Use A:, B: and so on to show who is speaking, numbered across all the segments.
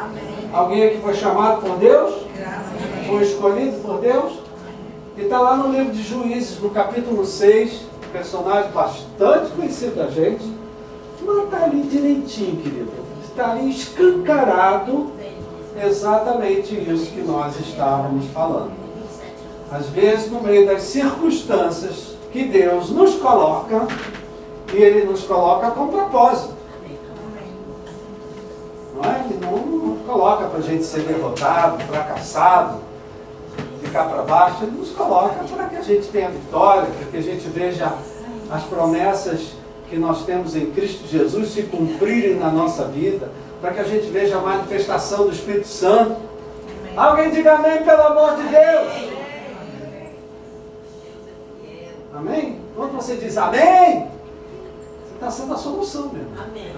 A: Amém.
B: Alguém aqui foi chamado por Deus? Foi escolhido por Deus? E está lá no livro de Juízes, no capítulo 6, um personagem bastante conhecido da gente, mas está ali direitinho, querido. Está ali escancarado exatamente isso que nós estávamos falando. Às vezes, no meio das circunstâncias que Deus nos coloca, e Ele nos coloca com propósito. Não é? Ele não coloca para a gente ser derrotado, fracassado, ficar para baixo. Ele nos coloca para que a gente tenha vitória, para que a gente veja as promessas que nós temos em Cristo Jesus se cumprirem na nossa vida, para que a gente veja a manifestação do Espírito Santo. Alguém diga amém, pelo amor de Deus. Amém? Quando você diz amém, você está sendo a solução mesmo.
A: Amém.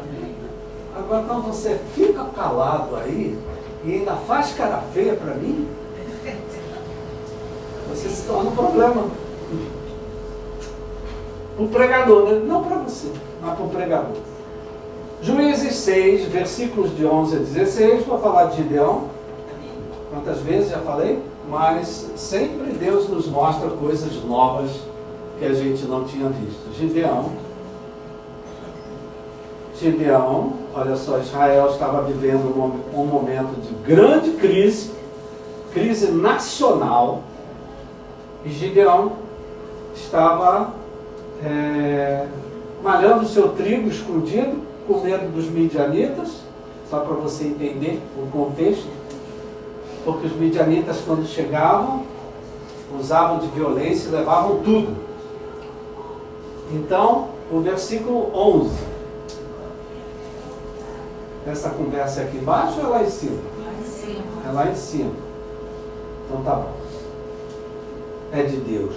B: Agora, quando você fica calado aí e ainda faz cara feia para mim, você se torna um problema. O pregador, né? Não para você, mas para o pregador. Juízes 6, versículos de 11 a 16, vou falar de Gideão. Quantas vezes já falei? Mas sempre Deus nos mostra coisas novas que a gente não tinha visto. Gideão, olha só, Israel estava vivendo um momento de grande crise nacional, e Gideão estava malhando o seu trigo escondido, com medo dos midianitas, só para você entender o contexto, porque os midianitas, quando chegavam, usavam de violência e levavam tudo. Então, o versículo 11. Essa conversa é aqui embaixo ou é lá em cima? É lá em cima. Então tá bom. É de Deus.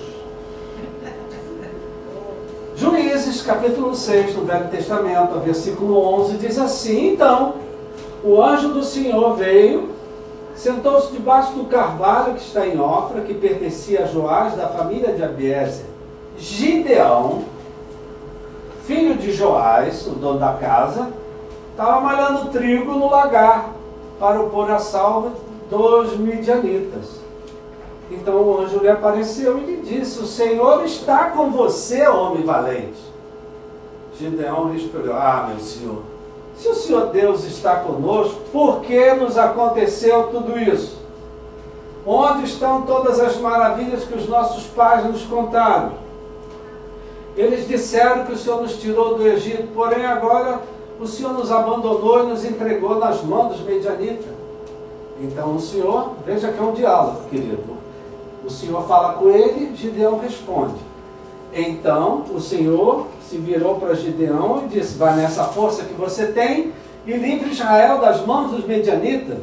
B: Juízes, capítulo 6, do Velho Testamento, versículo 11, diz assim: Então, o anjo do Senhor veio, sentou-se debaixo do carvalho que está em Ofra, que pertencia a Joás, da família de Abiezer. Gideão, filho de Joás, o dono da casa, estava malhando trigo no lagar para o pôr a salvo dos midianitas. Então o anjo lhe apareceu e lhe disse: O Senhor está com você, homem valente. Gideão respondeu: Ah, meu Senhor, se o Senhor Deus está conosco, por que nos aconteceu tudo isso? Onde estão todas as maravilhas que os nossos pais nos contaram? Eles disseram que o Senhor nos tirou do Egito, porém agora o Senhor nos abandonou e nos entregou nas mãos dos midianitas. Então o Senhor, veja que é um diálogo, querido. O Senhor fala com ele, Gideão responde. Então o Senhor se virou para Gideão e disse: Vai nessa força que você tem e livre Israel das mãos dos midianitas.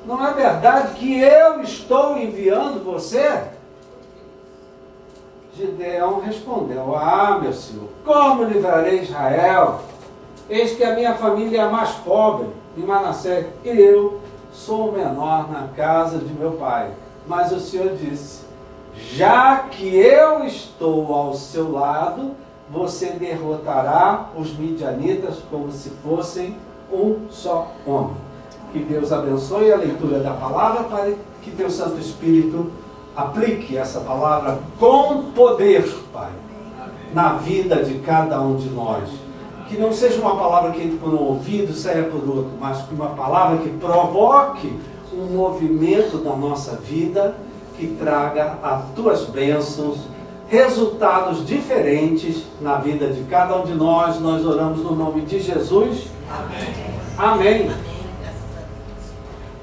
B: Não é verdade que eu estou enviando você? Gideão respondeu: Ah, meu Senhor, como livrarei Israel? Eis que a minha família é a mais pobre em Manassés, e eu sou o menor na casa de meu pai. Mas o Senhor disse: Já que eu estou ao seu lado, você derrotará os midianitas como se fossem um só homem. Que Deus abençoe a leitura da palavra, para que teu Santo Espírito aplique essa palavra com poder, Pai, na vida de cada um de nós. Que não seja uma palavra que entre por um ouvido e saia por outro, mas que uma palavra que provoque um movimento da nossa vida, que traga as tuas bênçãos, resultados diferentes na vida de cada um de nós. Nós oramos no nome de Jesus. Amém. Amém.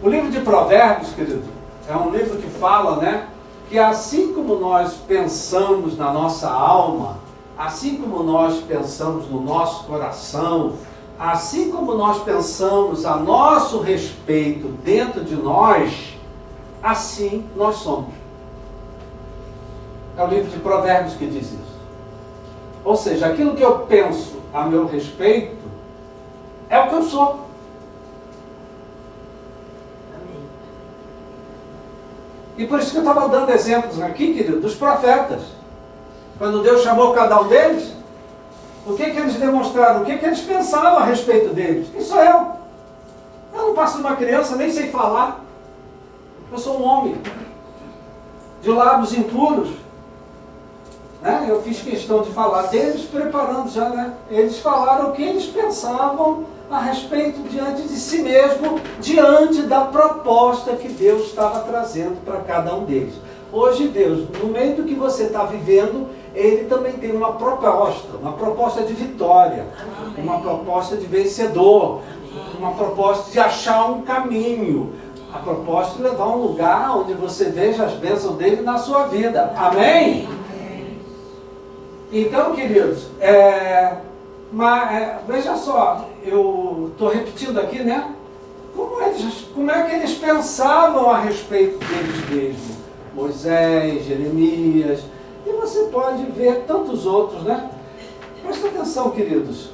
B: O livro de Provérbios, querido, é um livro que fala, né, que assim como nós pensamos na nossa alma, assim como nós pensamos no nosso coração, assim como nós pensamos a nosso respeito dentro de nós, assim nós somos. É o livro de Provérbios que diz isso. Ou seja, aquilo que eu penso a meu respeito é o que eu sou. E por isso que eu estava dando exemplos aqui, querido, dos profetas. Quando Deus chamou cada um deles, o que eles demonstraram? O que eles pensavam a respeito deles? Quem sou eu? Eu não passo de uma criança, nem sei falar. Eu sou um homem de lábios impuros. Né? Eu fiz questão de falar deles, preparando já, né? Eles falaram o que eles pensavam a respeito diante de si mesmo, diante da proposta que Deus estava trazendo para cada um deles. Hoje Deus, no meio do que você está vivendo, Ele também tem uma proposta de vitória, uma proposta de vencedor, uma proposta de achar um caminho, a proposta de levar um lugar onde você veja as bênçãos dele na sua vida. Amém? Então, queridos, veja só, eu estou repetindo aqui, né? Como é que eles pensavam a respeito deles mesmos? Moisés, Jeremias, e você pode ver tantos outros, né? Presta atenção, queridos.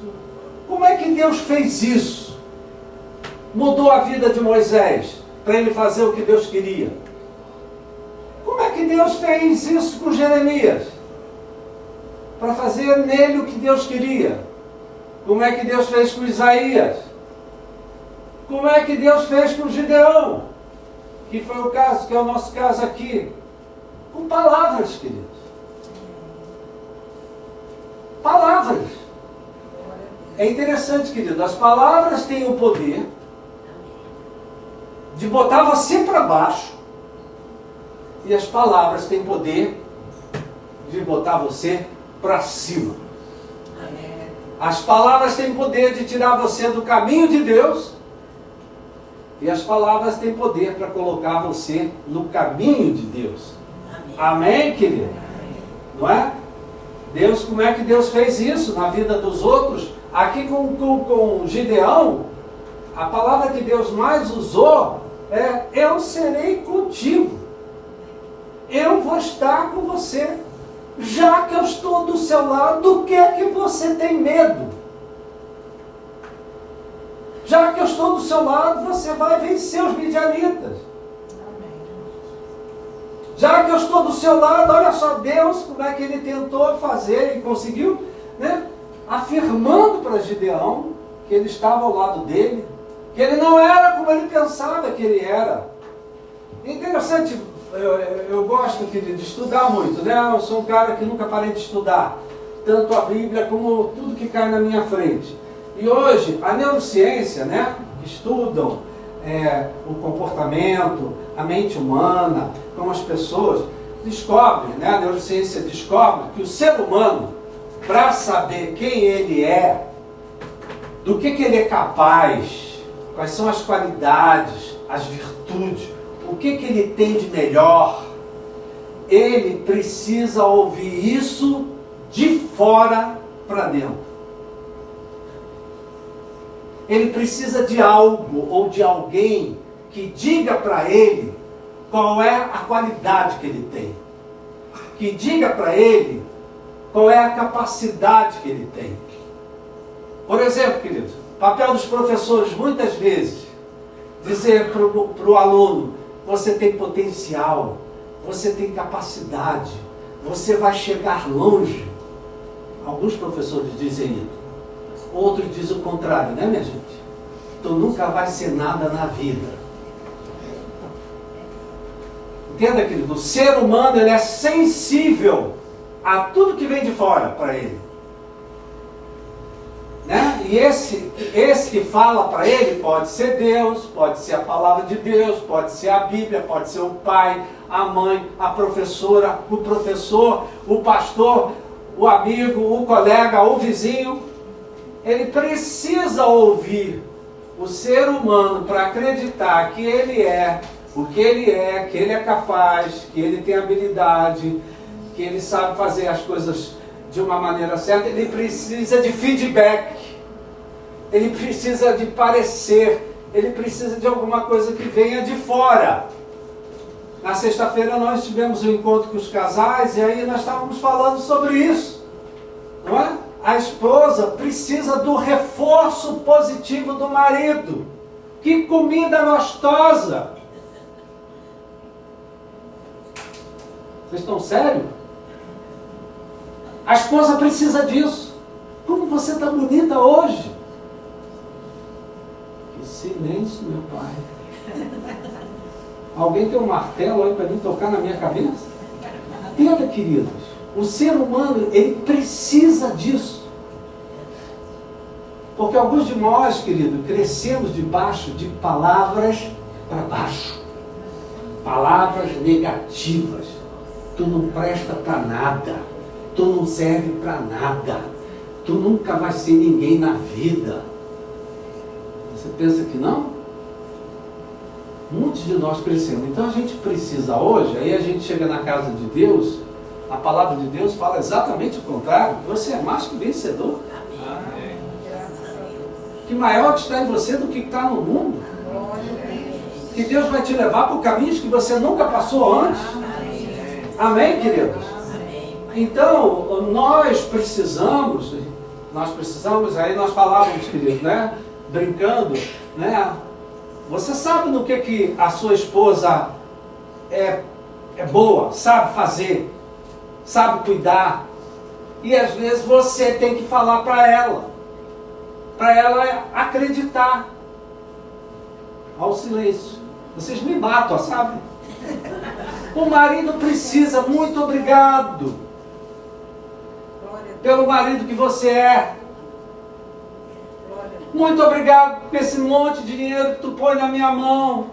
B: Como é que Deus fez isso? Mudou a vida de Moisés para ele fazer o que Deus queria. Como é que Deus fez isso com Jeremias? Para fazer nele o que Deus queria. Como é que Deus fez com Isaías? Como é que Deus fez com Gideão? Que foi o caso, que é o nosso caso aqui. Com palavras, queridos. Palavras. É interessante, querido. As palavras têm o poder de botar você para baixo. E as palavras têm poder de botar você para cima. As palavras têm poder de tirar você do caminho de Deus. E as palavras têm poder para colocar você no caminho de Deus. Amém, querido? Não é? Deus, como é que Deus fez isso na vida dos outros? Aqui com Gideão, a palavra que Deus mais usou é: eu serei contigo. Eu vou estar com você. Já que eu estou do seu lado, do que é que você tem medo? Já que eu estou do seu lado, você vai vencer os midianitas. Já que eu estou do seu lado, olha só Deus, como é que ele tentou fazer e conseguiu, né? Afirmando para Gideão que ele estava ao lado dele, que ele não era como ele pensava que ele era. Interessante, eu gosto de estudar muito, né? Eu sou um cara que nunca parei de estudar, tanto a Bíblia como tudo que cai na minha frente. E hoje, a neurociência, né? Estudam o comportamento, a mente humana, como as pessoas descobrem, né? A neurociência descobre que o ser humano, para saber quem ele é, do que ele é capaz, quais são as qualidades, as virtudes, o que ele tem de melhor, ele precisa ouvir isso de fora para dentro. Ele precisa de algo ou de alguém que diga para ele qual é a qualidade que ele tem. Que diga para ele qual é a capacidade que ele tem. Por exemplo, queridos, o papel dos professores muitas vezes dizer para o aluno: você tem potencial, você tem capacidade, você vai chegar longe. Alguns professores dizem isso. Outros dizem o contrário, né, minha gente? Tu nunca vai ser nada na vida. Entenda, querido, o ser humano ele é sensível a tudo que vem de fora para ele. Né? E esse que fala para ele pode ser Deus, pode ser a palavra de Deus, pode ser a Bíblia, pode ser o pai, a mãe, a professora, o professor, o pastor, o amigo, o colega, o vizinho. Ele precisa ouvir o ser humano para acreditar que ele é o que ele é, que ele é capaz, que ele tem habilidade, que ele sabe fazer as coisas de uma maneira certa. Ele precisa de feedback, ele precisa de parecer, ele precisa de alguma coisa que venha de fora. Na sexta-feira nós tivemos um encontro com os casais e aí nós estávamos falando sobre isso, não é? A esposa precisa do reforço positivo do marido. Que comida gostosa! Vocês estão sérios? A esposa precisa disso. Como você está bonita hoje? Que se silêncio, meu Pai. Alguém tem um martelo aí para mim tocar na minha cabeça? Entenda, queridos, o ser humano, ele precisa disso. Porque alguns de nós, querido, crescemos debaixo de palavras para baixo. Palavras negativas. Tu não presta para nada. Tu não serve para nada. Tu nunca vai ser ninguém na vida. Você pensa que não? Muitos de nós crescemos. Então a gente precisa hoje, aí a gente chega na casa de Deus, a palavra de Deus fala exatamente o contrário. Você é mais que vencedor. Amém. Que maior está em você do que está no mundo. Que Deus vai te levar por caminhos que você nunca passou antes. Amém, queridos? Então, nós precisamos, aí nós falávamos, queridos, né? Brincando, né? Você sabe no que a sua esposa é boa, sabe fazer, sabe cuidar. E às vezes você tem que falar para ela acreditar. Ao silêncio. Vocês me matam, sabe? O marido precisa, muito obrigado pelo marido que você é. Muito obrigado por esse monte de dinheiro que tu põe na minha mão.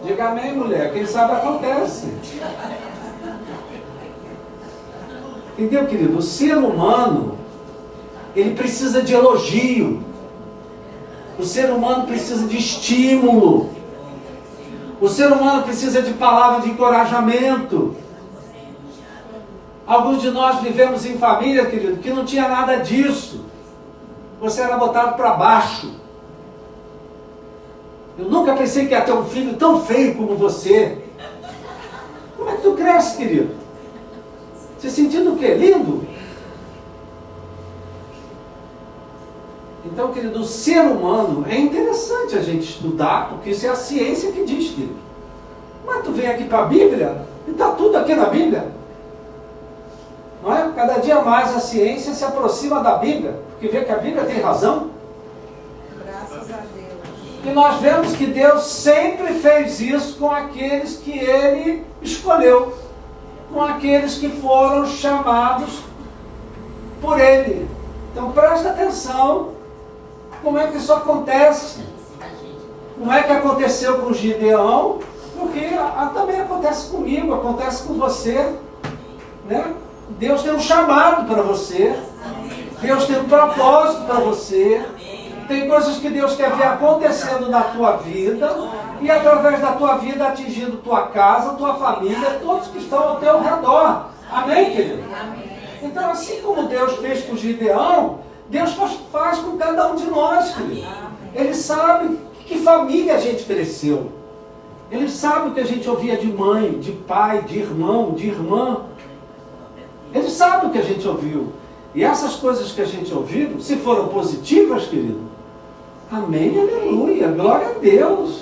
B: Diga amém, mulher. Quem sabe acontece. Entendeu, querido? O ser humano, ele precisa de elogio. O ser humano precisa de estímulo. O ser humano precisa de palavra de encorajamento. Alguns de nós vivemos em família, querido, que não tinha nada disso. Você era botado para baixo. Eu nunca pensei que ia ter um filho tão feio como você. Como é que tu cresce, querido? Se sentindo o quê? Lindo? Então, querido, o ser humano, é interessante a gente estudar, porque isso é a ciência que diz, querido. Mas tu vem aqui para a Bíblia, e está tudo aqui na Bíblia. Não é? Cada dia mais a ciência se aproxima da Bíblia, porque vê que a Bíblia tem razão.
A: Graças a Deus.
B: E nós vemos que Deus sempre fez isso com aqueles que Ele escolheu, com aqueles que foram chamados por Ele. Então presta atenção como é que isso acontece. Como é que aconteceu com Gideão, porque também acontece comigo, acontece com você, né? Deus tem um chamado para você. Deus tem um propósito para você. Tem coisas que Deus quer ver acontecendo na tua vida e através da tua vida atingindo tua casa, tua família, todos que estão ao teu redor. Amém, querido? Então, assim como Deus fez com Gideão, Deus faz com cada um de nós, querido. Ele sabe que família a gente cresceu. Ele sabe o que a gente ouvia de mãe, de pai, de irmão, de irmã. Ele sabe o que a gente ouviu. E essas coisas que a gente ouviu, se foram positivas, querido, amém, aleluia, glória a Deus.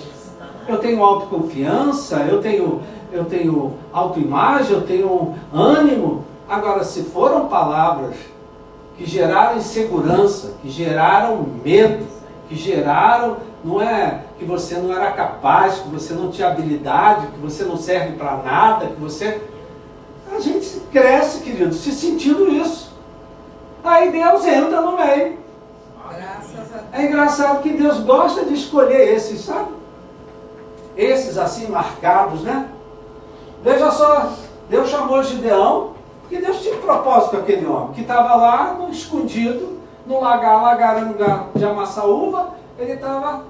B: Eu tenho autoconfiança, eu tenho autoimagem, eu tenho ânimo. Agora, se foram palavras que geraram insegurança, que geraram medo, que geraram, não é que você não era capaz, que você não tinha habilidade, que você não serve para nada, que você... A gente cresce, querido, se sentindo isso. Aí Deus entra no meio.
A: Graças a Deus.
B: É engraçado que Deus gosta de escolher esses, sabe? Esses assim marcados, né? Veja só, Deus chamou Gideão, porque Deus tinha um propósito com aquele homem, que estava lá, escondido, no lagar era um lugar de amassar uva, ele estava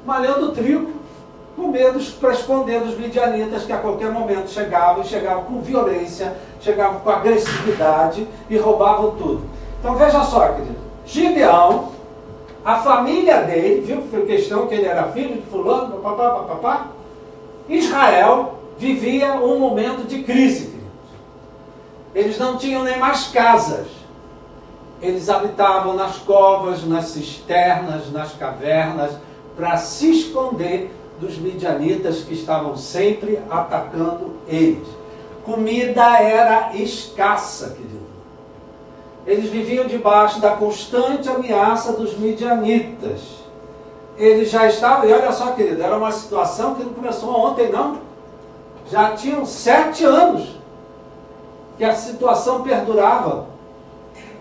B: malhando trigo, com medo para esconder dos midianitas que a qualquer momento chegavam com violência, chegavam com agressividade e roubavam tudo. Então veja só, querido, Gideão, a família dele, viu que foi questão que ele era filho de fulano, papapá, Israel vivia um momento de crise, queridos. Eles não tinham nem mais casas. Eles habitavam nas covas, nas cisternas, nas cavernas, para se esconder dos midianitas que estavam sempre atacando eles. Comida era escassa, querido. Eles viviam debaixo da constante ameaça dos midianitas. ele já estava, e olha só, querido, era uma situação que não começou ontem, não. Já tinham 7 anos que a situação perdurava.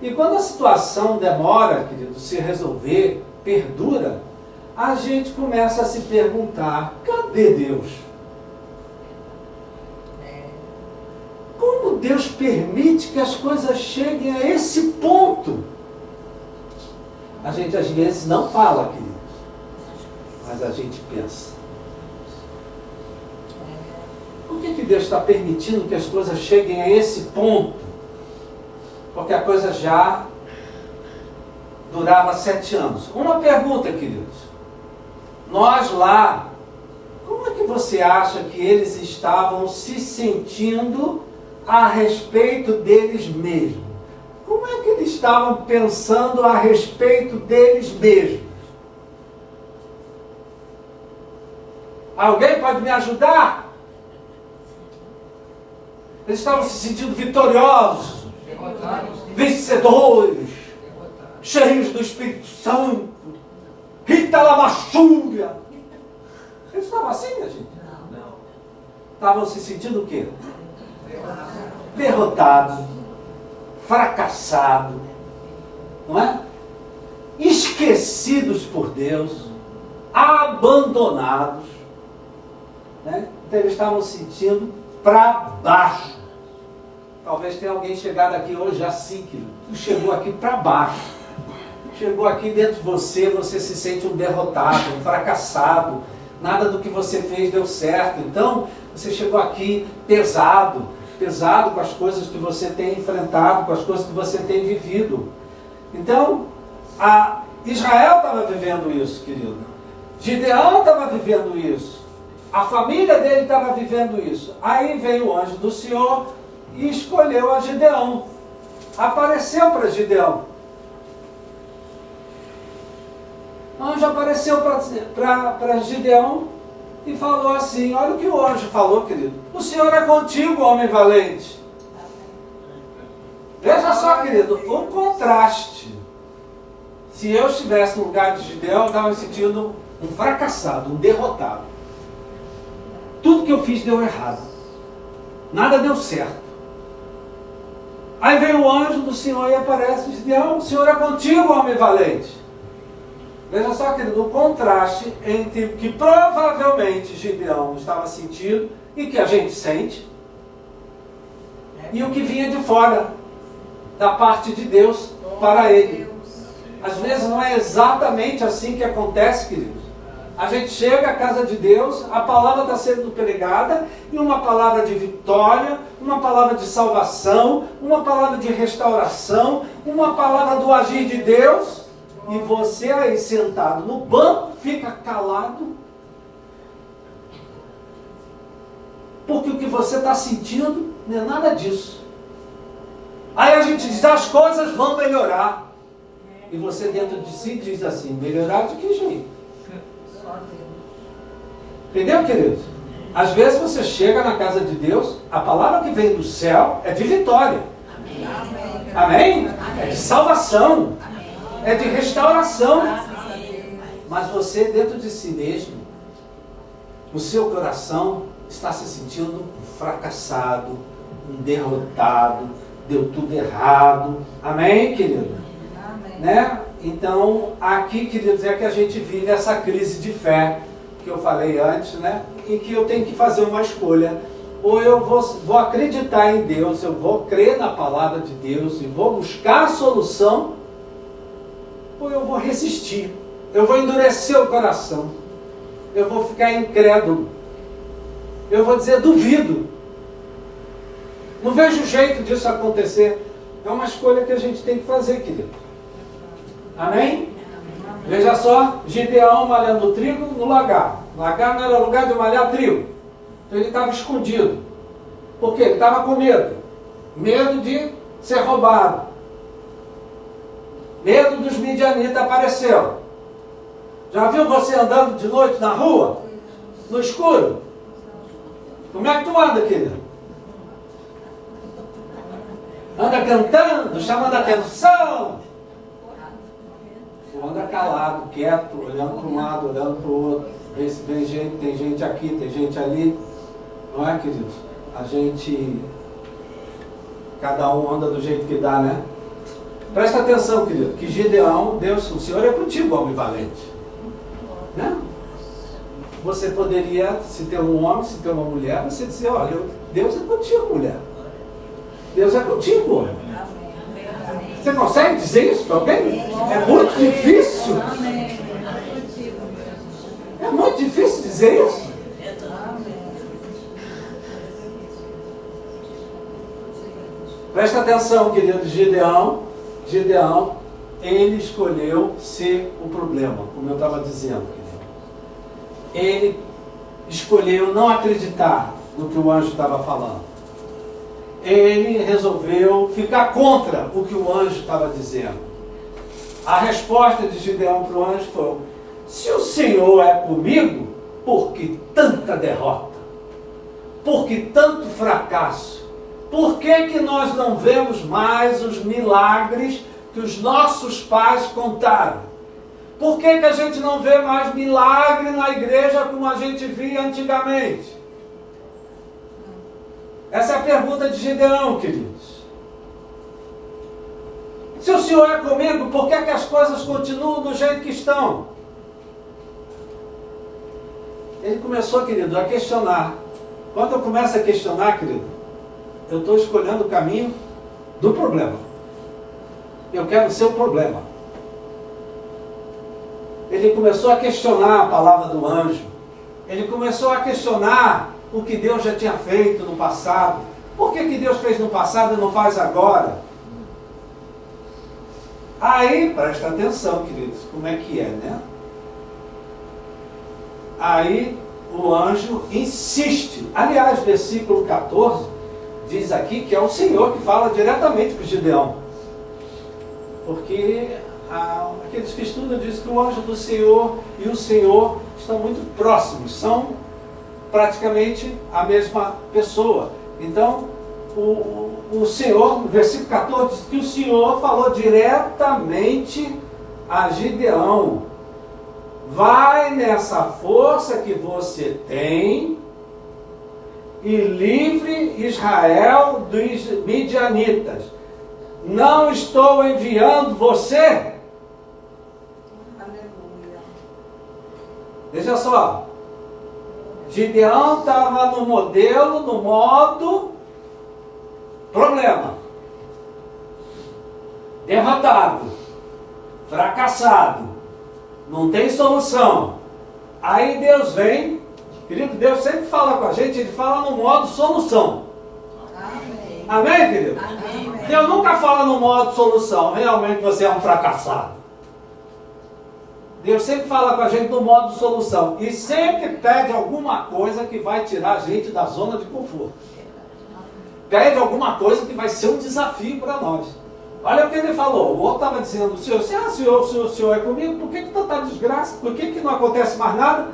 B: E quando a situação demora, querido, se resolver, perdura, a gente começa a se perguntar, cadê Deus? Como Deus permite que as coisas cheguem a esse ponto? A gente às vezes não fala, queridos, mas a gente pensa. Por que Deus está permitindo que as coisas cheguem a esse ponto? Porque a coisa já durava 7 anos. Uma pergunta, queridos. Nós lá, como é que você acha que eles estavam se sentindo a respeito deles mesmos? Como é que eles estavam pensando a respeito deles mesmos? Alguém pode me ajudar? Eles estavam se sentindo vitoriosos, vencedores, cheios do Espírito Santo, Rita Lamachúria. Eles estavam assim, minha gente? Não. Estavam se sentindo o quê? Derrotados, fracassados, não é? Esquecidos por Deus, abandonados, né? Então eles estavam se sentindo para baixo. Talvez tenha alguém chegado aqui hoje assim, que chegou aqui para baixo. Chegou aqui dentro de você, você se sente um derrotado, um fracassado. Nada do que você fez deu certo. Então, você chegou aqui pesado com as coisas que você tem enfrentado, com as coisas que você tem vivido. Então, Israel estava vivendo isso, querido. Gideão estava vivendo isso. A família dele estava vivendo isso. Aí veio o anjo do Senhor e escolheu a Gideão. Apareceu para Gideão. O anjo apareceu para Gideão e falou assim, olha o que o anjo falou, querido. O Senhor é contigo, homem valente. Veja só, querido, o contraste. Se eu estivesse no lugar de Gideão, eu estava me sentindo um fracassado, um derrotado. Tudo que eu fiz deu errado. Nada deu certo. Aí vem o anjo do Senhor e aparece, Gideão, o Senhor é contigo, homem valente. Veja só, querido, o contraste entre o que provavelmente Gideão estava sentindo e que a gente sente, e o que vinha de fora, da parte de Deus para ele. Às vezes não é exatamente assim que acontece, queridos. A gente chega à casa de Deus, a palavra está sendo pregada, e uma palavra de vitória, uma palavra de salvação, uma palavra de restauração, uma palavra do agir de Deus, e você aí sentado no banco fica calado, porque o que você está sentindo não é nada disso. Aí a gente diz, as coisas vão melhorar, e você dentro de si diz assim, melhorar de que jeito? Entendeu, queridos? Às vezes você chega na casa de Deus, a palavra que vem do céu é de vitória. Amém? É de salvação. É de restauração. Mas você dentro de si mesmo, o seu coração está se sentindo um fracassado, um derrotado, deu tudo errado. Amém, querido? Amém. Né? Então, aqui, queridos, é que a gente vive essa crise de fé que eu falei antes, né? Em que eu tenho que fazer uma escolha. Ou eu vou acreditar em Deus, eu vou crer na palavra de Deus e vou buscar a solução, ou eu vou resistir, eu vou endurecer o coração, eu vou ficar incrédulo, eu vou dizer duvido, não vejo jeito disso acontecer. É uma escolha que a gente tem que fazer, querido. Amém? Veja só, Gideão malhando trigo no lagar. O lagar não era lugar de malhar trigo. Então ele estava escondido. Por quê? Ele estava com medo. Medo de ser roubado. Medo dos midianitas apareceu. Já viu você andando de noite na rua? No escuro? Como é que tu anda, querido? Anda cantando, chamando a atenção. Ou anda calado, quieto, olhando para um lado, olhando para o outro. Vê se vem gente, tem gente aqui, tem gente ali. Não é, queridos? A gente, cada um anda do jeito que dá, né? Presta atenção, querido, que Gideão, Deus, o Senhor é contigo, homem valente. Né? Você poderia, se tem um homem, se tem uma mulher, você dizer, olha, Deus é contigo, mulher. Deus é contigo, homem. Você consegue dizer isso para alguém? É muito difícil. É muito difícil dizer isso. Presta atenção, querido Gideão. Gideão, ele escolheu ser o problema, como eu estava dizendo, querido. Ele escolheu não acreditar no que o anjo estava falando. Ele resolveu ficar contra o que o anjo estava dizendo. A resposta de Gideão para o anjo foi: se o Senhor é comigo, por que tanta derrota? Por que tanto fracasso? Por que nós não vemos mais os milagres que os nossos pais contaram? Por que a gente não vê mais milagre na igreja como a gente via antigamente? Essa é a pergunta de Gideão, queridos. Se o Senhor é comigo, por que as coisas continuam do jeito que estão? Ele começou, querido, a questionar. Quando eu começo a questionar, querido, eu estou escolhendo o caminho do problema. Eu quero ser o problema. Ele começou a questionar a palavra do anjo. Ele começou a questionar o que Deus já tinha feito no passado. Por que Deus fez no passado e não faz agora? Aí, presta atenção, queridos, como é que é, né? Aí, o anjo insiste. Aliás, versículo 14, diz aqui que é o Senhor que fala diretamente com Gideão. Porque aqueles que estudam dizem que o anjo do Senhor e o Senhor estão muito próximos, são praticamente a mesma pessoa. Então, o Senhor, no versículo 14, diz que o Senhor falou diretamente a Gideão: vai nessa força que você tem e livre Israel dos midianitas. Não estou enviando você.
A: Aleluia.
B: Veja só. Gideão estava no modelo, no modo problema. Derrotado. Fracassado. Não tem solução. Aí Deus vem. Querido, Deus sempre fala com a gente, Ele fala no modo solução.
A: Amém.
B: Amém, querido?
A: Amém.
B: Deus nunca fala no modo solução. Realmente você é um fracassado. Deus sempre fala com a gente no modo solução. E sempre pede alguma coisa que vai tirar a gente da zona de conforto. Pede alguma coisa que vai ser um desafio para nós. Olha o que ele falou. O outro estava dizendo: o senhor é comigo, por que tanta desgraça? Por que não acontece mais nada?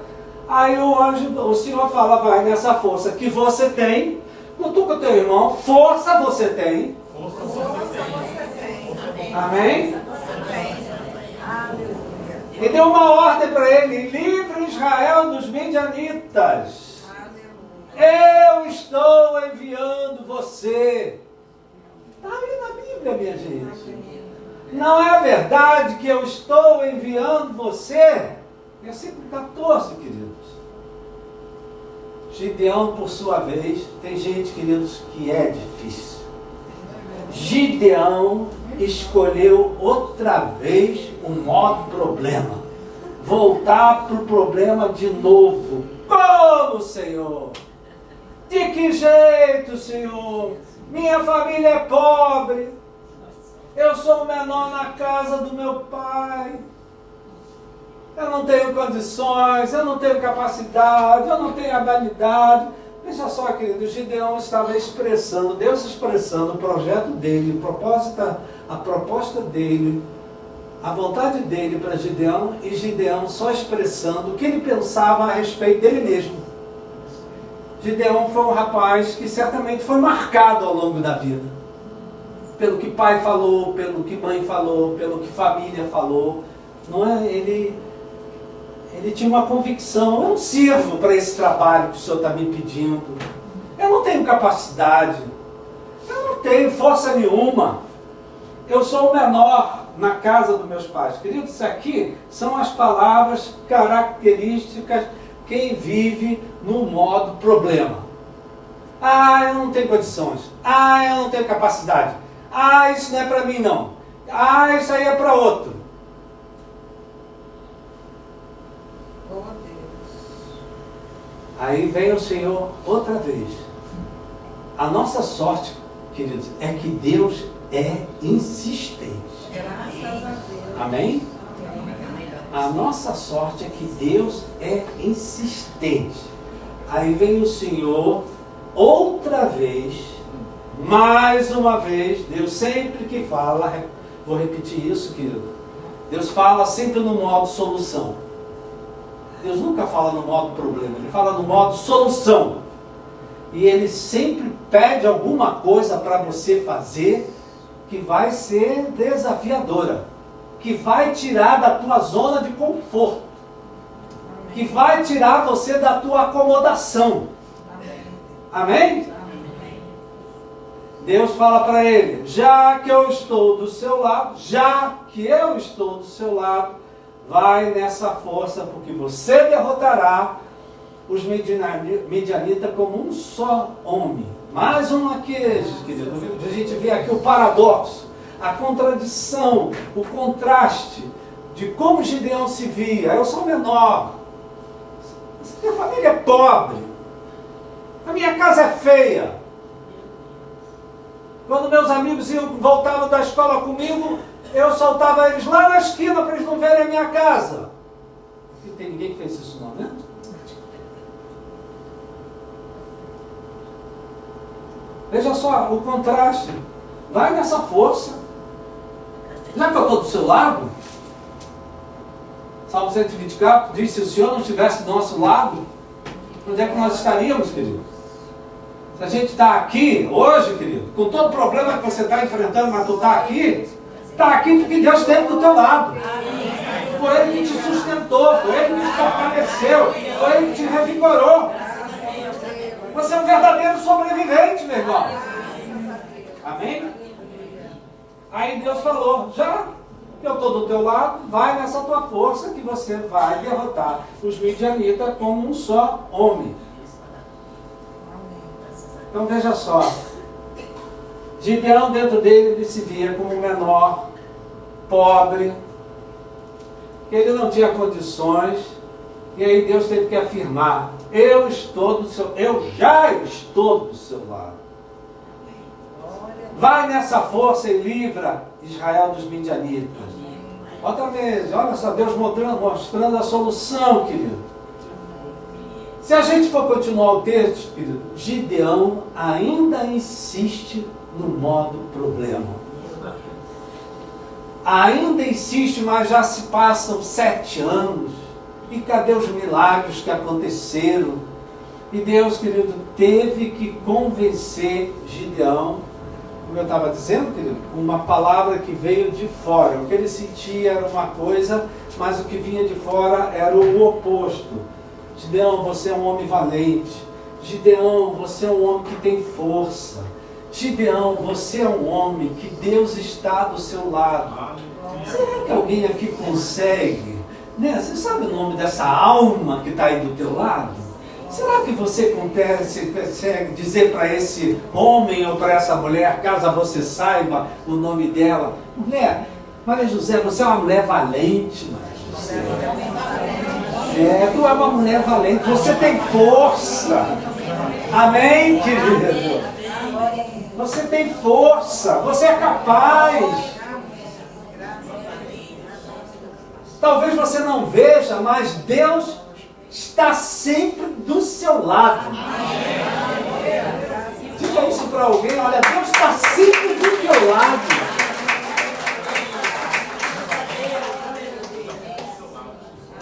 B: Aí o Senhor fala: vai nessa força que você tem. Não estou com o teu irmão. Força você tem.
A: Força você tem.
B: Amém?
A: Aleluia.
B: E deu uma ordem para ele: livre Israel dos midianitas.
A: Aleluia.
B: Eu estou enviando você. Está aí na Bíblia, minha gente. Não é verdade que eu estou enviando você? Versículo 14, queridos. Gideão, por sua vez, tem gente, queridos, que é difícil. Gideão escolheu outra vez o modo problema. Voltar para o problema de novo. Como, Senhor? De que jeito, Senhor? Minha família é pobre. Eu sou o menor na casa do meu pai. Eu não tenho condições, eu não tenho capacidade, eu não tenho habilidade. Veja só, querido, Gideão estava expressando, Deus expressando o projeto dele, a proposta dele, a vontade dele para Gideão, e Gideão só expressando o que ele pensava a respeito dele mesmo. Gideão foi um rapaz que certamente foi marcado ao longo da vida. Pelo que pai falou, pelo que mãe falou, pelo que família falou. não é? Ele tinha uma convicção: eu não sirvo para esse trabalho que o Senhor está me pedindo, eu não tenho capacidade, eu não tenho força nenhuma, eu sou o menor na casa dos meus pais. Queridos, isso aqui são as palavras características quem vive no modo problema. Ah, eu não tenho condições. Ah, eu não tenho capacidade. Ah, isso não é para mim não. Ah, isso aí é para outro.
A: Oh, Deus.
B: Aí vem o Senhor outra vez. A nossa sorte, queridos, é que Deus é insistente.
A: Graças a Deus.
B: Amém? A nossa sorte é que Deus é insistente. Aí vem o Senhor outra vez, mais uma vez. Deus sempre que fala, vou repetir isso, querido, Deus fala sempre no modo solução. Deus nunca fala no modo problema, Ele fala no modo solução. E Ele sempre pede alguma coisa para você fazer que vai ser desafiadora, que vai tirar da tua zona de conforto, que vai tirar você da tua acomodação. Amém? Deus fala para ele: já que eu estou do seu lado, vai nessa força, porque você derrotará os midianitas como um só homem. Mais uma queixa, querido. A gente vê aqui o paradoxo, a contradição, o contraste de como Gideão se via. Eu sou menor, minha família é pobre, a minha casa é feia. Quando meus amigos voltavam da escola comigo, eu soltava eles lá na esquina para eles não verem a minha casa. Não tem ninguém que fez isso não, né? Veja só o contraste. Vai nessa força. Já que eu estou do seu lado, Salmo 124 diz: se o Senhor não estivesse do nosso lado, onde é que nós estaríamos, querido? Se a gente está aqui hoje, querido, com todo o problema que você está enfrentando, mas tu está aqui porque Deus esteve do teu lado. Foi Ele que te sustentou, foi Ele que te fortaleceu, foi Ele que te revigorou. Você é um verdadeiro sobrevivente, meu irmão. Amém? Aí Deus falou: já que eu estou do teu lado, vai nessa tua força que você vai derrotar os midianitas como um só homem. Então veja só, Gideão, dentro dele, ele se via como menor, pobre, que ele não tinha condições, e aí Deus teve que afirmar: eu já estou do seu lado. Vai nessa força e livra Israel dos midianitas. Outra vez, olha só, Deus mostrando a solução, querido. Se a gente for continuar o texto, querido, Gideão ainda insiste no modo problema. Ainda insiste, mas já se passam 7 anos. E cadê os milagres que aconteceram? E Deus, querido, teve que convencer Gideão, como eu estava dizendo, querido, uma palavra que veio de fora. O que ele sentia era uma coisa, mas o que vinha de fora era o oposto. Gideão, você é um homem valente. Gideão, você é um homem que tem força. Gideão, você é um homem que Deus está do seu lado. Será que alguém aqui consegue, né? Você sabe o nome dessa alma que está aí do teu lado? Será que você consegue dizer para esse homem ou para essa mulher, caso você saiba o nome dela: mulher, Maria José, você é uma mulher valente, Maria José. Tu é uma mulher valente, você tem força. Amém, querido? Você tem força, você é capaz. Talvez você não veja, mas Deus está sempre do seu lado. Diga isso para alguém: olha, Deus está sempre do teu lado.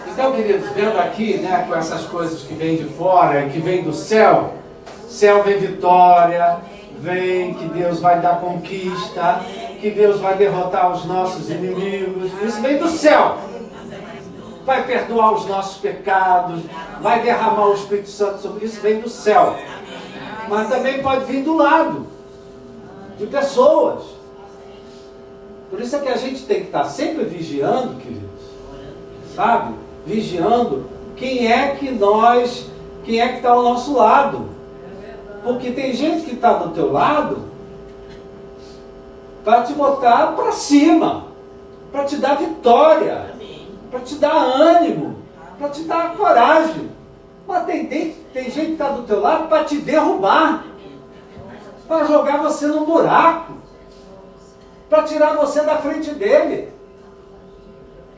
B: Então, queridos, vendo aqui, né, com essas coisas que vêm de fora, que vêm do céu, vem vitória, vem que Deus vai dar conquista, que Deus vai derrotar os nossos inimigos. Isso vem do céu. vai perdoar os nossos pecados, vai derramar o Espírito Santo sobre isso, vem do céu. Mas também pode vir do lado, de pessoas. Por isso é que a gente tem que estar sempre vigiando, queridos. Sabe? Vigiando quem é que está ao nosso lado. Porque tem gente que está do teu lado para te botar para cima, para te dar vitória, para te dar ânimo, para te dar coragem. Mas tem gente que está do teu lado para te derrubar, para jogar você num buraco, para tirar você da frente dele.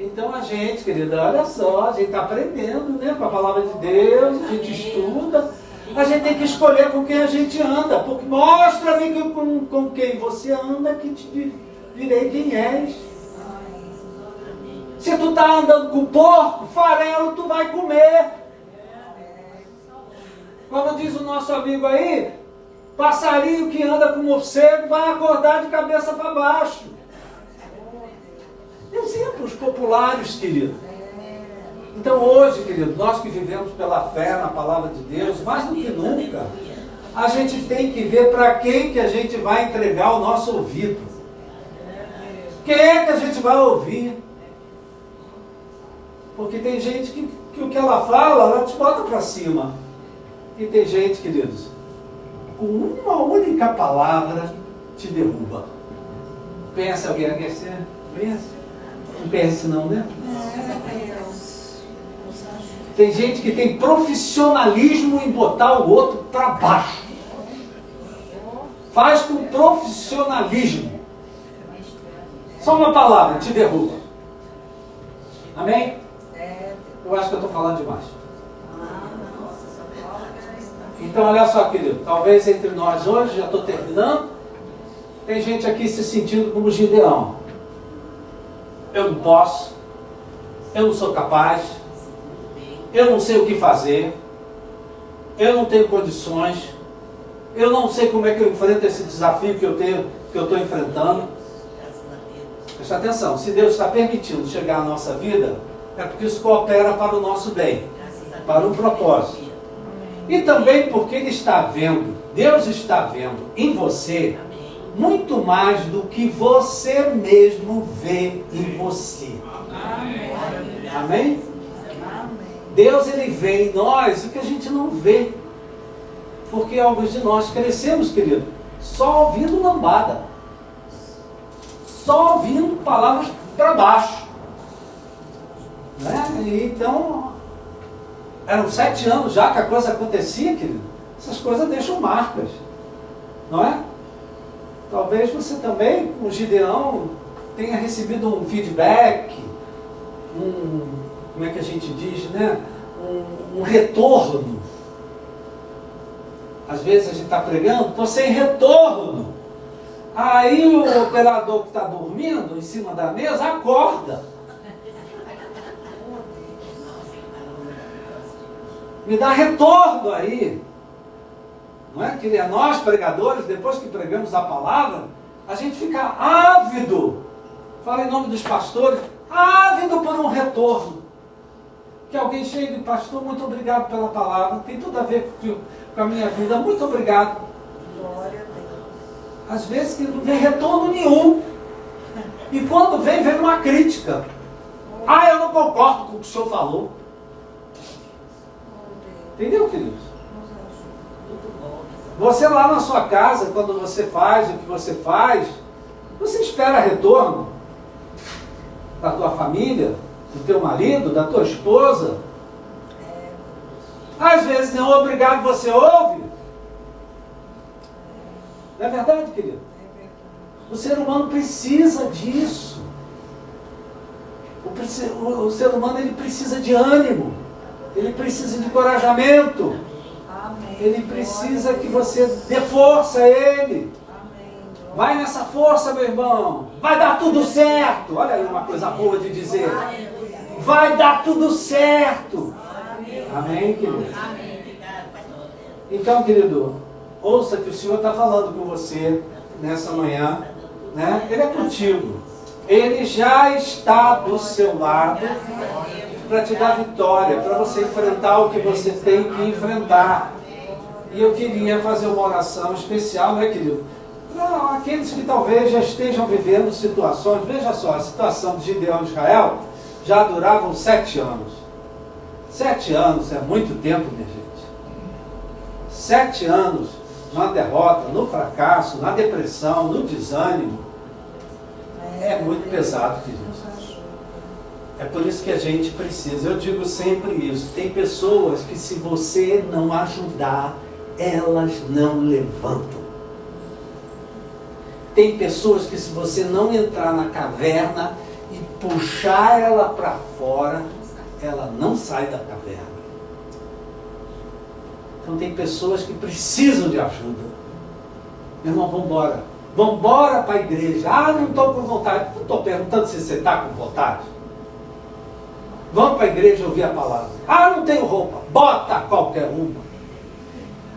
B: Então a gente, querida, olha só, a gente está aprendendo, né, com a palavra de Deus, a gente estuda, a gente tem que escolher com quem a gente anda, porque mostra-me com quem você anda, que te direi quem és. Se tu está andando com porco, farelo tu vai comer. Como diz o nosso amigo aí, passarinho que anda com morcego vai acordar de cabeça para baixo. Exemplos populares, querido. Então hoje, querido, nós que vivemos pela fé na palavra de Deus, mais do que nunca, a gente tem que ver para quem que a gente vai entregar o nosso ouvido. Quem é que a gente vai ouvir? Porque tem gente que o que ela fala, ela te bota para cima. E tem gente, queridos, com uma única palavra te derruba. Conhece alguém aqui? Conhece? Não conhece não, né? Tem gente que tem profissionalismo em botar o outro para baixo. Faz com profissionalismo. Só uma palavra, te derruba. Amém? Eu acho que eu estou falando demais. Então olha só, querido, talvez entre nós hoje, já estou terminando, tem gente aqui se sentindo como Gideão. Eu não posso, eu não sou capaz, eu não sei o que fazer, eu não tenho condições, eu não sei como é que eu enfrento esse desafio que eu estou enfrentando. Presta atenção, se Deus está permitindo chegar à nossa vida, é porque isso coopera para o nosso bem, para um propósito. E também porque Ele está vendo, Deus está vendo em você muito mais do que você mesmo vê em você. Amém? Amém? Deus, Ele vê em nós o que a gente não vê. Porque alguns de nós crescemos, querido, só ouvindo lambada. Só ouvindo palavras para baixo. Né? E então, eram 7 anos já que a coisa acontecia, querido. Essas coisas deixam marcas. Não é? Talvez você também, como Gideão, tenha recebido um feedback, como é que a gente diz, né? Um retorno. Às vezes a gente está pregando, estou sem retorno. Aí o operador que está dormindo em cima da mesa acorda. Me dá retorno aí. Não é? Que nós, pregadores, depois que pregamos a palavra, a gente fica ávido. Fala em nome dos pastores, ávido por um retorno. Que alguém chegue e pastor, muito obrigado pela palavra, tem tudo a ver com a minha vida, muito obrigado.
A: Glória a Deus.
B: Às vezes que não vem retorno nenhum. E quando vem uma crítica. Ah, eu não concordo com o que o senhor falou. Entendeu, queridos? Você lá na sua casa, quando você faz o que você faz, você espera retorno da tua família, do teu marido, da tua esposa. Às vezes não, obrigado, você ouve. Não é verdade, querido? O ser humano precisa disso. O ser humano, ele precisa de ânimo. Ele precisa de encorajamento. Ele precisa que você dê força a ele. Vai nessa força, meu irmão. Vai dar tudo certo. Olha aí uma coisa boa de dizer. Vai dar tudo certo. Amém, querido? Então, querido, ouça que o Senhor está falando com você nessa manhã. Né? Ele é contigo. Ele já está do seu lado. para te dar vitória, para você enfrentar o que você tem que enfrentar. E eu queria fazer uma oração especial, né, querido? Para aqueles que talvez já estejam vivendo situações. Veja só, a situação de Gideão e Israel já duravam 7 anos. 7 anos é muito tempo, minha gente. 7 anos na derrota, no fracasso, na depressão, no desânimo. É muito pesado, querido. É por isso que a gente precisa. Eu digo sempre isso. Tem pessoas que, se você não ajudar, elas não levantam. Tem pessoas que, se você não entrar na caverna e puxar ela para fora, ela não sai da caverna. Então tem pessoas que precisam de ajuda. Meu irmão, vamos embora. Vamos embora para a igreja. Ah, não estou com vontade. Não estou perguntando se você está com vontade. Vamos para a igreja ouvir a palavra. Ah, não tenho roupa. Bota qualquer uma.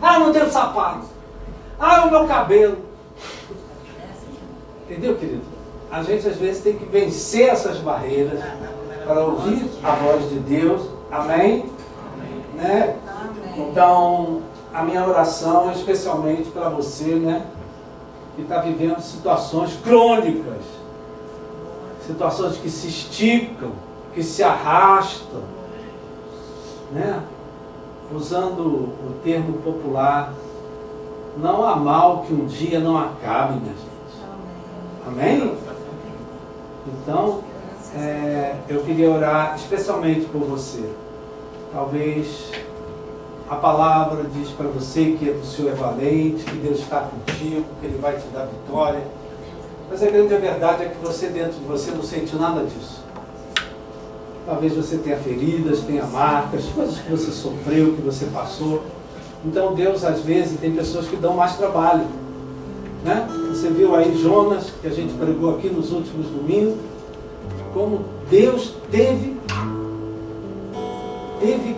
B: Ah, não tenho sapato. Ah, o meu cabelo. Entendeu, querido? A gente às vezes tem que vencer essas barreiras para ouvir a voz de Deus. Amém? Né? Então, a minha oração é especialmente para você, né? Que está vivendo situações crônicas. Situações que se esticam, que se arrastam, né? Usando o termo popular, não há mal que um dia não acabe, minha gente. Amém? Então, eu queria orar especialmente por você. Talvez a palavra diz para você que o Senhor é valente, que Deus está contigo, que Ele vai te dar vitória. Mas a grande verdade é que você, dentro de você, não sente nada disso. Talvez você tenha feridas, tenha marcas, coisas que você sofreu, que você passou. Então Deus, às vezes, tem pessoas que dão mais trabalho, né? Você viu aí Jonas, que a gente pregou aqui nos últimos domingos, como Deus teve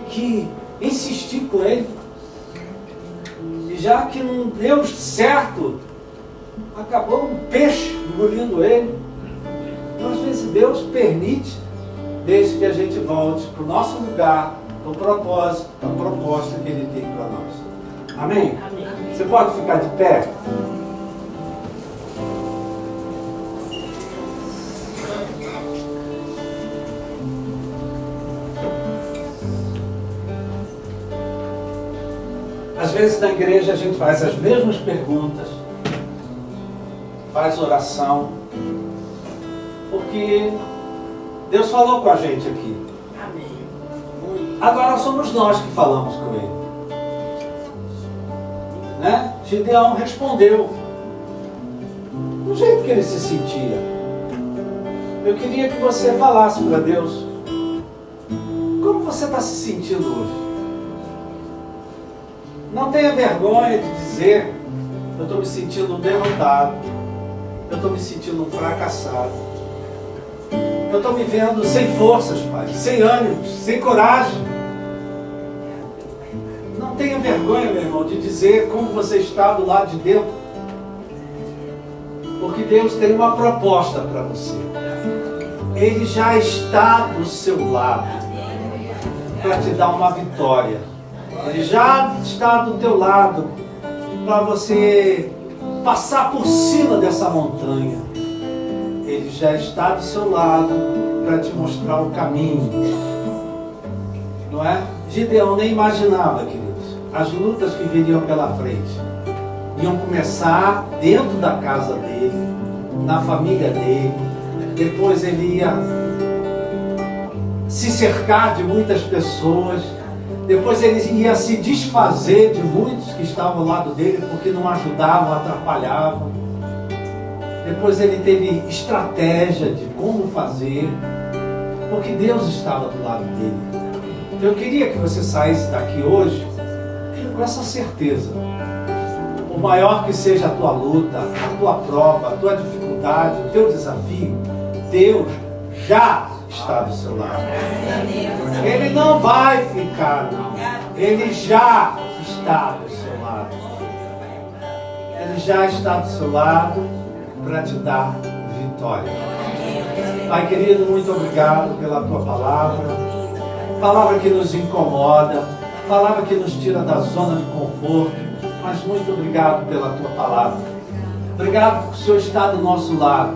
B: que insistir com ele. E já que não deu certo, acabou um peixe engolindo ele. Então, às vezes, Deus permite, desde que a gente volte para o nosso lugar, para o propósito, para a proposta que Ele tem para nós. Amém?
C: Amém.
B: Você pode ficar de pé? Às vezes na igreja a gente faz as mesmas perguntas, faz oração, porque Deus falou com a gente aqui.
C: Amém.
B: Agora somos nós que falamos com Ele. Né? Gideão respondeu do jeito que ele se sentia. Eu queria que você falasse para Deus como você está se sentindo hoje. Não tenha vergonha de dizer: eu estou me sentindo derrotado, eu estou me sentindo um fracassado, eu estou me vendo sem forças, Pai, sem ânimos, sem coragem. Não tenha vergonha, meu irmão, de dizer como você está do lado de dentro, porque Deus tem uma proposta para você. Ele já está do seu lado para te dar uma vitória. Ele já está do teu lado para você passar por cima dessa montanha. Ele já está do seu lado para te mostrar o caminho. Não é? Gideão nem imaginava, queridos, as lutas que viriam pela frente. Iam começar dentro da casa dele, na família dele. Depois ele ia se cercar de muitas pessoas. Depois ele ia se desfazer de muitos que estavam ao lado dele porque não ajudavam, atrapalhavam. Depois ele teve estratégia de como fazer, porque Deus estava do lado dele. Então eu queria que você saísse daqui hoje com essa certeza. Por maior que seja a tua luta, a tua prova, a tua dificuldade, o teu desafio, Deus já está do seu lado. Ele não vai ficar, não. Ele já está do seu lado. Ele já está do seu lado para te dar vitória. Pai querido, muito obrigado pela tua palavra. palavra que nos incomoda, palavra que nos tira da zona de conforto, mas muito obrigado pela tua palavra. Obrigado porque o Senhor está do nosso lado.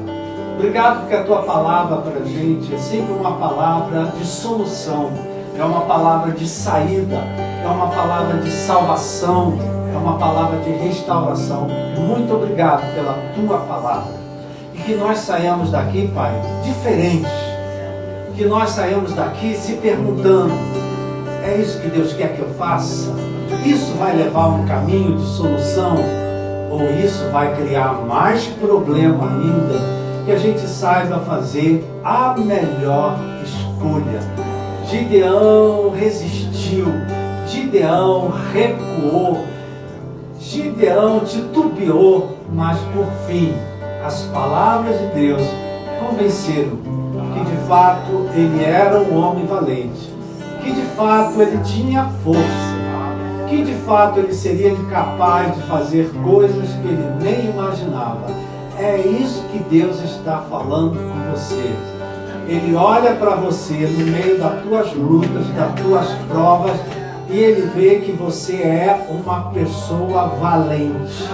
B: Obrigado porque a tua palavra para a gente é sempre uma palavra de solução, é uma palavra de saída, é uma palavra de salvação, é uma palavra de restauração. Muito obrigado pela tua palavra. E que nós saiamos daqui, Pai, diferentes. Que nós saiamos daqui se perguntando: é isso que Deus quer que eu faça? Isso vai levar a um caminho de solução? Ou isso vai criar mais problema ainda? Que a gente saiba fazer a melhor escolha. Gideão resistiu, Gideão recuou, Gideão titubeou, mas por fim as palavras de Deus convenceram que de fato ele era um homem valente, que de fato ele tinha força, que de fato ele seria capaz de fazer coisas que ele nem imaginava. É isso que Deus está falando com você. Ele olha para você no meio das tuas lutas, das tuas provas, e ele vê que você é uma pessoa valente.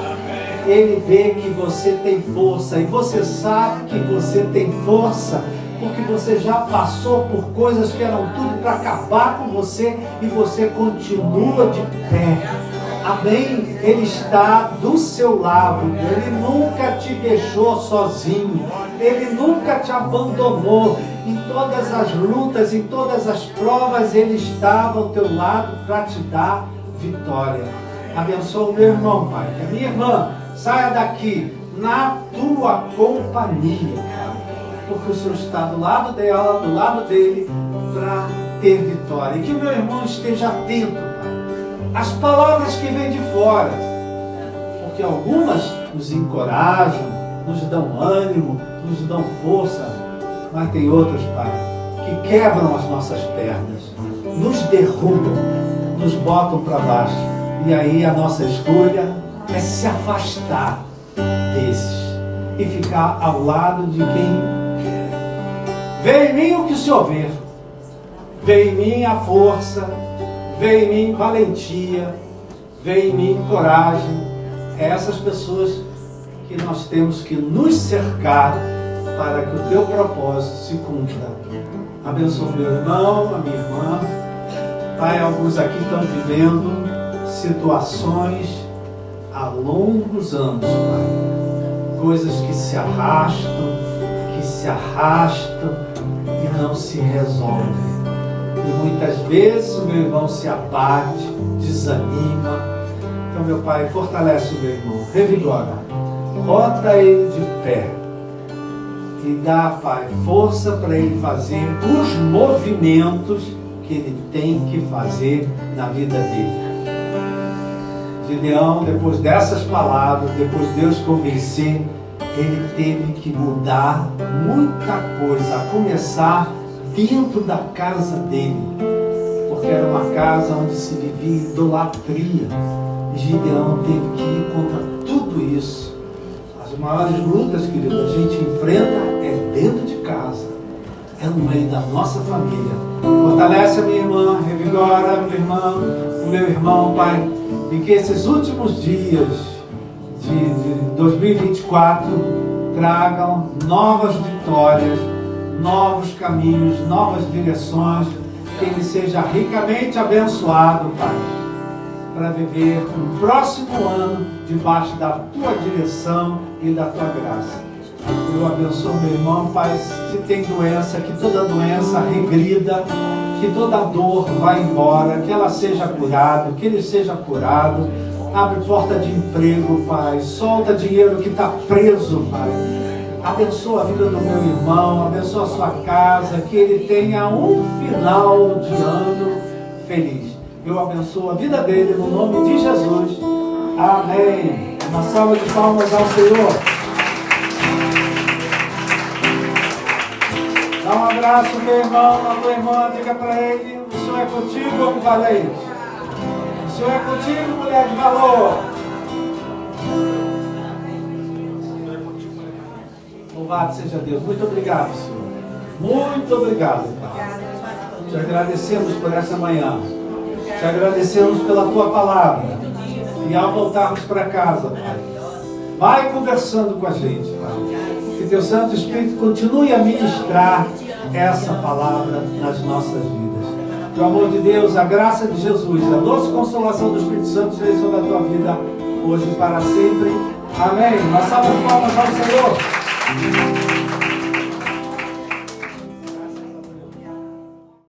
B: Ele vê que você tem força, e você sabe que você tem força porque você já passou por coisas que eram tudo para acabar com você, e você continua de pé. Amém? Ele está do seu lado. Ele nunca te deixou sozinho. Ele nunca te abandonou. Em todas as lutas, em todas as provas, Ele estava ao teu lado para te dar vitória. Abençoa o meu irmão, Pai. Que a minha irmã saia daqui na tua companhia, Pai. Porque o Senhor está do lado dela, do lado dele, para ter vitória. E que o meu irmão esteja atento, Pai, as palavras que vêm de fora, porque algumas nos encorajam, nos dão ânimo, nos dão força, mas tem outras, Pai, que quebram as nossas pernas, nos derrubam, nos botam para baixo, e aí a nossa escolha é se afastar desses e ficar ao lado de quem vê em mim o que o Senhor vê, vê em mim a força, vê em mim valentia, vê em mim coragem. É essas pessoas que nós temos que nos cercar para que o teu propósito se cumpra. Abençoa meu irmão, a minha irmã. Pai, alguns aqui estão vivendo situações há longos anos, Pai. Coisas que se arrastam e não se resolvem. E muitas vezes o meu irmão se abate, desanima. Então, meu Pai, fortalece o meu irmão, revigora, bota ele de pé e dá, Pai, força para ele fazer os movimentos que ele tem que fazer na vida dele. Gideão, depois dessas palavras, depois de Deus convencer, ele teve que mudar muita coisa, a começar dentro da casa dele, porque era uma casa onde se vivia idolatria. E Gideão teve que ir contra tudo isso. As maiores lutas, querido, a gente enfrenta é dentro de casa, é no meio da nossa família. Fortalece a minha irmã, revigora meu irmão, o meu irmão, Pai, e que esses últimos dias de 2024 tragam novas vitórias, novos caminhos, novas direções, que ele seja ricamente abençoado, Pai, para viver um próximo ano debaixo da tua direção e da tua graça. Eu abençoo meu irmão, Pai, se tem doença, que toda doença regrida, que toda dor vá embora, que ela seja curada, que ele seja curado. Abre porta de emprego, Pai, solta dinheiro que está preso, Pai. Abençoa a vida do meu irmão, abençoa a sua casa, que ele tenha um final de ano feliz. Eu abençoo a vida dele no nome de Jesus. Amém. Uma salva de palmas ao Senhor. Dá um abraço, meu irmão, a tua irmã, diga para ele: o Senhor é contigo, homem valente. O Senhor é contigo, mulher de valor. Louvado seja Deus. Muito obrigado, Senhor. Muito obrigado, Pai. Te agradecemos por essa manhã. Te agradecemos pela Tua palavra. E ao voltarmos para casa, Pai, vai conversando com a gente, Pai. Que Teu Santo Espírito continue a ministrar essa palavra nas nossas vidas. Que o amor de Deus, a graça de Jesus, a doce consolação do Espírito Santo seja sobre a tua vida, hoje e para sempre. Amém. Uma salva de palmas ao Senhor.